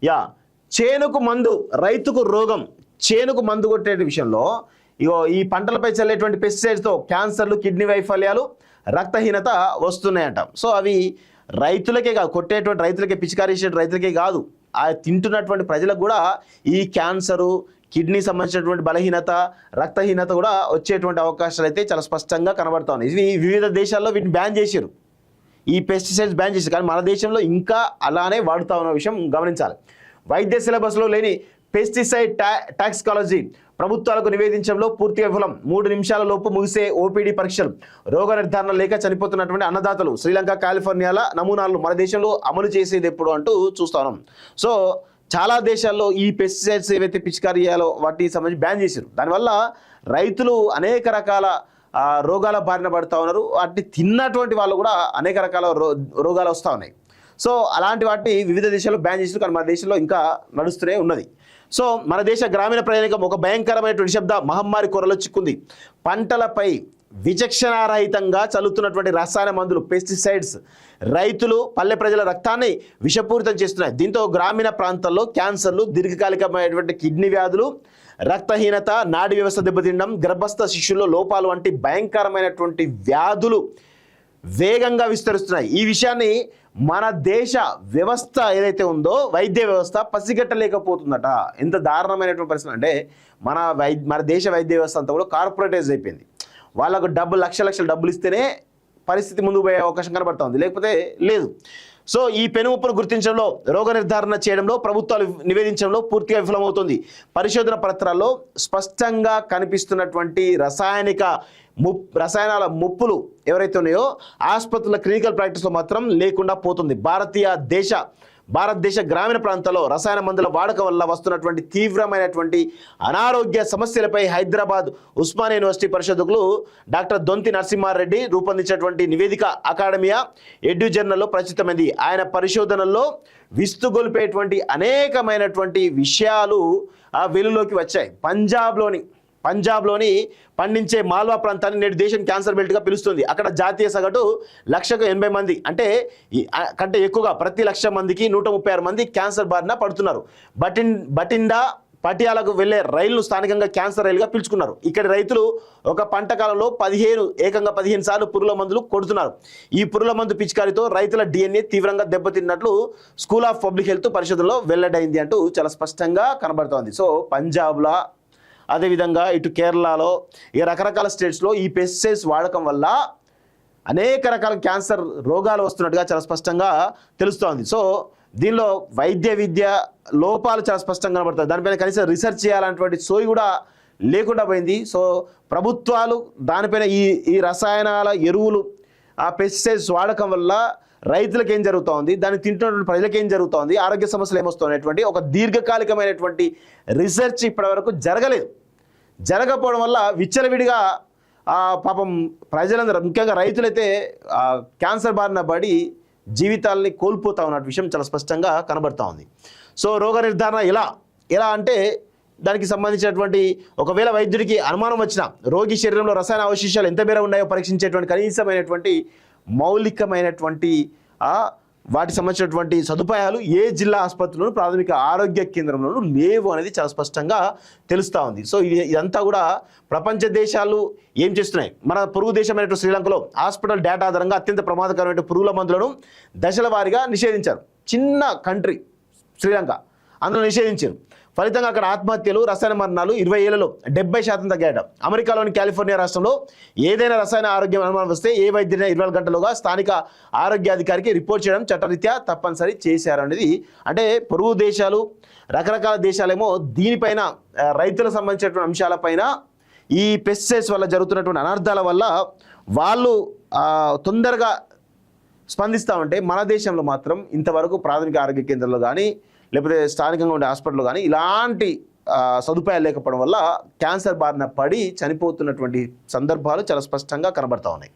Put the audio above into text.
Yeah, చేనుకు మందు రైతుకు రోగం. చేనుకు మందు కొట్టే విషయంలో ఇగో ఈ పంటలపై చల్లేటువంటి పెస్టిసైడ్స్తో క్యాన్సర్లు, కిడ్నీ వైఫల్యాలు, రక్తహీనత వస్తున్నాయంట. సో అవి రైతులకే కాదు, కొట్టేటువంటి రైతులకే, పిచికారీ చేసే రైతులకే కాదు, ఆ తింటున్నటువంటి ప్రజలకు కూడా ఈ క్యాన్సరు, కిడ్నీ సంబంధించినటువంటి బలహీనత, రక్తహీనత కూడా వచ్చేటువంటి అవకాశాలు అయితే చాలా స్పష్టంగా కనబడతా ఉన్నాయి. ఇవి వివిధ దేశాల్లో వీటిని బ్యాన్ చేశారు, ఈ పెస్టిసైడ్స్ బ్యాన్ చేశారు. కానీ మన దేశంలో ఇంకా అలానే వాడుతా ఉన్న విషయం గమనించాలి. వైద్య సిలబస్లో లేని పెస్టిసైడ్ టాక్సికాలజీ ప్రభుత్వాలకు నివేదించడంలో పూర్తిగా విఫలం. 3 నిమిషాల లోపు ముగిసే ఓపీడీ పరీక్షలు, రోగ నిర్ధారణ లేక చనిపోతున్నటువంటి అన్నదాతలు, శ్రీలంక, కాలిఫోర్నియాల నమూనాలను మన దేశంలో అమలు చేసేది ఎప్పుడు అంటూ చూస్తా ఉన్నాం. సో చాలా దేశాల్లో ఈ పెస్టిసైడ్స్ ఏవైతే పిచికారీ చేయాలో వాటికి సంబంధించి బ్యాన్ చేశారు. దానివల్ల రైతులు అనేక రకాల రోగాల బారిన పడుతూ ఉన్నారు. వాటిని తిన్నటువంటి వాళ్ళు కూడా అనేక రకాల రోగాలు వస్తూ ఉన్నాయి. సో అలాంటి వాటిని వివిధ దేశాల్లో బ్యాన్ చేశారు, కానీ మన దేశంలో ఇంకా నడుస్తూనే ఉన్నది. సో మన దేశ గ్రామీణ ప్రయాణికం ఒక భయంకరమైనటువంటి నిశ్శబ్ద మహమ్మారి కొరలో చిక్కుంది. పంటలపై విచక్షణారహితంగా చల్లుతున్నటువంటి రసాయన మందులు, పెస్టిసైడ్స్ రైతులు, పల్లె ప్రజల రక్తాన్ని విషపూరితం చేస్తున్నాయి. దీంతో గ్రామీణ ప్రాంతాల్లో క్యాన్సర్లు, దీర్ఘకాలికమైనటువంటి కిడ్నీ వ్యాధులు, రక్తహీనత, నాడీ వ్యవస్థ దెబ్బతినడం, గర్భస్థ శిశువుల్లో లోపాలు వంటి భయంకరమైనటువంటి వ్యాధులు వేగంగా విస్తరిస్తున్నాయి. ఈ విషయాన్ని మన దేశ వ్యవస్థ ఏదైతే ఉందో, వైద్య వ్యవస్థ పసిగట్టలేకపోతుందట. ఎంత దారుణమైనటువంటి పరిస్థితి అంటే మన దేశ వైద్య వ్యవస్థ అంతా కూడా కార్పొరేటైజ్ అయిపోయింది. వాళ్ళకు లక్షల డబ్బులు ఇస్తేనే పరిస్థితి ముందుకు పోయే అవకాశం కనబడుతుంది, లేకపోతే లేదు. సో ఈ పెనుముప్పును గుర్తించడంలో, రోగ నిర్ధారణ చేయడంలో, ప్రభుత్వాలు నివేదించడంలో పూర్తిగా విఫలమవుతుంది. పరిశోధన పత్రాల్లో స్పష్టంగా కనిపిస్తున్నటువంటి రసాయనాల ముప్పులు ఎవరైతే ఉన్నాయో ఆసుపత్రుల క్లినికల్ ప్రాక్టీస్లో మాత్రం లేకుండా పోతుంది. భారతదేశ గ్రామీణ ప్రాంతాల్లో రసాయన మందుల వాడకం వల్ల వస్తున్నటువంటి తీవ్రమైనటువంటి అనారోగ్య సమస్యలపై హైదరాబాద్ ఉస్మానియా యూనివర్సిటీ పరిశోధకులు డాక్టర్ దొంతి నరసింహారెడ్డి రూపొందించినటువంటి నివేదిక అకాడమియా ఎడ్యు జర్నల్లో ప్రచురితమైంది. ఆయన పరిశోధనల్లో విస్తుగొల్పేటువంటి అనేకమైనటువంటి విషయాలు వెలుగులోకి వచ్చాయి. పంజాబ్లోని పండించే మాల్వా ప్రాంతాన్ని నేడు దేశం క్యాన్సర్ బెల్ట్గా పిలుస్తుంది. అక్కడ జాతీయ సగటు 1,80 మంది కంటే ఎక్కువగా ప్రతి 1,00,000 మందికి 136 మంది క్యాన్సర్ బారిన పడుతున్నారు. బటిండా పటియాలకు వెళ్లే రైలును స్థానికంగా క్యాన్సర్ రైలుగా పిలుచుకున్నారు. ఇక్కడి రైతులు ఒక పంట కాలంలో ఏకంగా 15 సార్లు పురుగుల మందులు కొడుతున్నారు. ఈ పురుగుల మందు పిచికారితో రైతుల DNA తీవ్రంగా దెబ్బతిన్నట్లు స్కూల్ ఆఫ్ పబ్లిక్ హెల్త్ పరిశోధనలో వెల్లడైంది అంటూ చాలా స్పష్టంగా కనబడుతోంది. సో పంజాబ్లో, అదేవిధంగా ఇటు కేరళలో, ఈ రకరకాల స్టేట్స్లో ఈ పెస్టిసైడ్స్ వాడకం వల్ల అనేక రకాల క్యాన్సర్ రోగాలు వస్తున్నట్టుగా చాలా స్పష్టంగా తెలుస్తోంది. సో దీనిలో వైద్య విద్య లోపాలు చాలా స్పష్టంగా కనబడుతుంది. దానిపైన కనీసం రీసెర్చ్ చేయాలన్నటువంటి సోయి కూడా లేకుండా పోయింది. సో ప్రభుత్వాలు దానిపైన ఈ రసాయనాల ఎరువులు, ఆ పెస్టిసైడ్స్ వాడకం వల్ల రైతులకు ఏం జరుగుతూ ఉంది, దాన్ని తింటున్నటువంటి ప్రజలకు ఏం జరుగుతూ ఉంది, ఆరోగ్య సమస్యలు ఏమొస్తున్నటువంటి ఒక దీర్ఘకాలికమైనటువంటి రీసెర్చ్ ఇప్పటివరకు జరగకపోవడం వల్ల విచ్చలవిడిగా పాపం ప్రజలందరూ, ముఖ్యంగా రైతులైతే క్యాన్సర్ బారిన పడి జీవితాలని కోల్పోతా ఉన్న విషయం చాలా స్పష్టంగా కనబడతా ఉంది. సో రోగ నిర్ధారణ ఎలా అంటే దానికి సంబంధించినటువంటి ఒకవేళ వైద్యుడికి అనుమానం వచ్చినా రోగి శరీరంలో రసాయన అవశేషాలు ఎంత మేర ఉన్నాయో పరీక్షించేటువంటి కనీసమైనటువంటి మౌలికమైనటువంటి వాటికి సంబంధించినటువంటి సదుపాయాలు ఏ జిల్లా ఆసుపత్రిలోనూ, ప్రాథమిక ఆరోగ్య కేంద్రంలోనూ లేవు అనేది చాలా స్పష్టంగా తెలుస్తూ ఉంది. సో ఇదంతా కూడా ప్రపంచ దేశాలు ఏం చేస్తున్నాయి, మన పొరుగు దేశమైనటువంటి శ్రీలంకలో హాస్పిటల్ డేటా ఆధారంగా అత్యంత ప్రమాదకరమైన పురుగుల మందులను దశల వారీగా నిషేధించారు. చిన్న కంట్రీ శ్రీలంక, అందులో నిషేధించారు. ఫలితంగా అక్కడ ఆత్మహత్యలు, రసాయన మరణాలు 20 ఏళ్లలో 70% తగ్గాయట. అమెరికాలోని కాలిఫోర్నియా రాష్ట్రంలో ఏదైనా రసాయన ఆరోగ్యం అనుమానం వస్తే ఏ వైద్యుడైనా 24 గంటలుగా స్థానిక ఆరోగ్యాధికారికి రిపోర్ట్ చేయడం చట్టరీత్యా తప్పనిసరి చేశారనేది. అంటే పొరుగు దేశాలు, రకరకాల దేశాలేమో దీనిపైన, రైతులకు సంబంధించినటువంటి అంశాలపైన, ఈ పెస్టిసైడ్స్ వల్ల జరుగుతున్నటువంటి అనర్థాల వల్ల వాళ్ళు తొందరగా స్పందిస్తూ ఉంటే, మన దేశంలో మాత్రం ఇంతవరకు ప్రాథమిక ఆరోగ్య కేంద్రంలో కానీ లేకపోతే స్థానికంగా ఉండే హాస్పిటల్లో కానీ ఇలాంటి సదుపాయాలు లేకపోవడం వల్ల క్యాన్సర్ బారిన పడి చనిపోతున్నటువంటి సందర్భాలు చాలా స్పష్టంగా కనబడతా ఉన్నాయి.